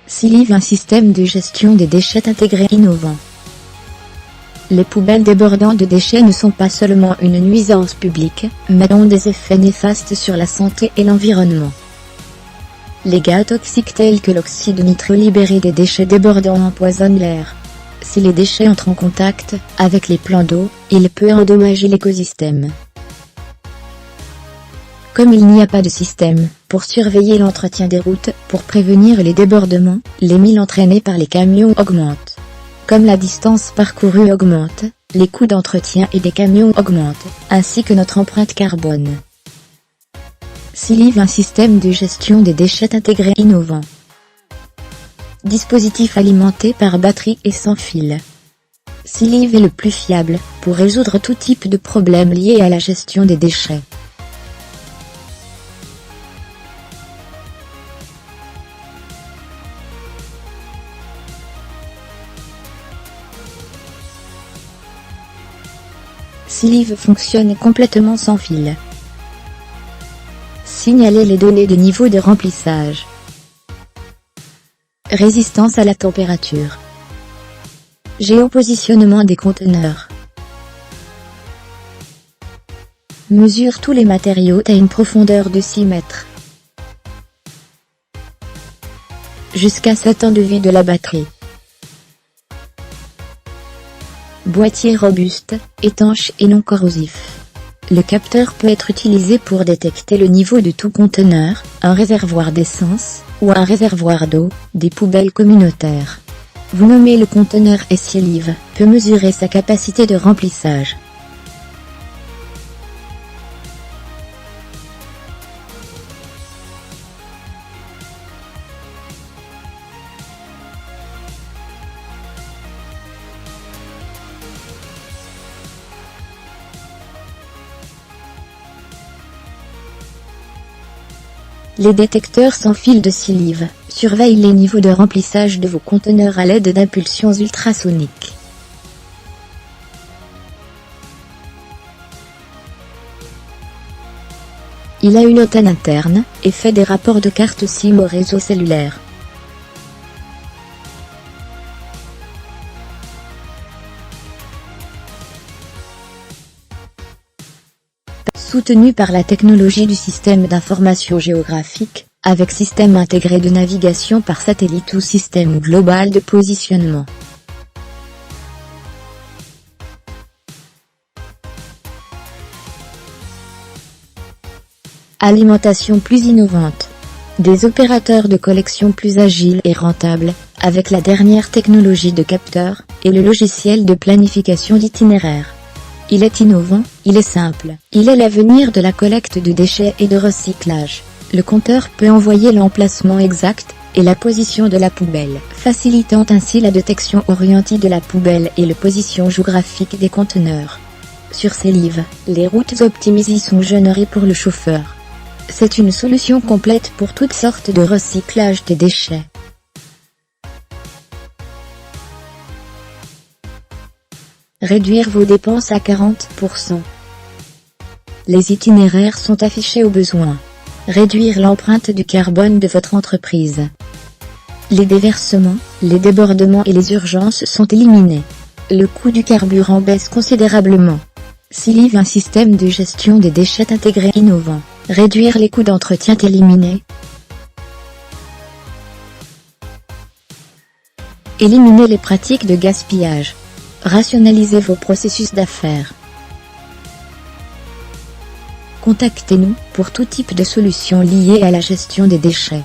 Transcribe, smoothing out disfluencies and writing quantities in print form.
Silive, un système de gestion des déchets intégré innovant. Les poubelles débordant de déchets ne sont pas seulement une nuisance publique, mais ont des effets néfastes sur la santé et l'environnement. Les gaz toxiques tels que l'oxyde nitreux libéré des déchets débordants empoisonnent l'air. Si les déchets entrent en contact avec les plans d'eau, il peut endommager l'écosystème. Comme il n'y a pas de système pour surveiller l'entretien des routes, pour prévenir les débordements, les milles entraînées par les camions augmentent. Comme la distance parcourue augmente, les coûts d'entretien et des camions augmentent, ainsi que notre empreinte carbone. Silive, un système de gestion des déchets intégré innovant. Dispositif alimenté par batterie et sans fil. Silive est le plus fiable pour résoudre tout type de problèmes liés à la gestion des déchets. Silive fonctionne complètement sans fil. Signaler les données de niveau de remplissage. Résistance à la température. Géopositionnement des conteneurs. Mesure tous les matériaux à une profondeur de 6 mètres. Jusqu'à 7 ans de vie de la batterie. Boîtier robuste, étanche et non corrosif. Le capteur peut être utilisé pour détecter le niveau de tout conteneur, un réservoir d'essence, ou un réservoir d'eau, des poubelles communautaires. Vous nommez le conteneur et Silive peut mesurer sa capacité de remplissage. Les détecteurs sans fil de Silive surveillent les niveaux de remplissage de vos conteneurs à l'aide d'impulsions ultrasoniques. Il a une antenne interne et fait des rapports de carte SIM au réseau cellulaire. Soutenu par la technologie du système d'information géographique, avec système intégré de navigation par satellite ou système global de positionnement. Alimentation plus innovante. Des opérateurs de collection plus agiles et rentables, avec la dernière technologie de capteur, et le logiciel de planification d'itinéraire. Il est innovant, il est simple, il est l'avenir de la collecte de déchets et de recyclage. Le compteur peut envoyer l'emplacement exact et la position de la poubelle, facilitant ainsi la détection orientée de la poubelle et la position géographique des conteneurs. Sur Silive, les routes optimisées sont générées pour le chauffeur. C'est une solution complète pour toutes sortes de recyclage des déchets. Réduire vos dépenses à 40%. Les itinéraires sont affichés au besoin. Réduire l'empreinte du carbone de votre entreprise. Les déversements, les débordements et les urgences sont éliminés. Le coût du carburant baisse considérablement. Silive, un système de gestion des déchets intégré innovant. Réduire les coûts d'entretien éliminés. Éliminer les pratiques de gaspillage. Rationalisez vos processus d'affaires. Contactez-nous pour tout type de solutions liées à la gestion des déchets.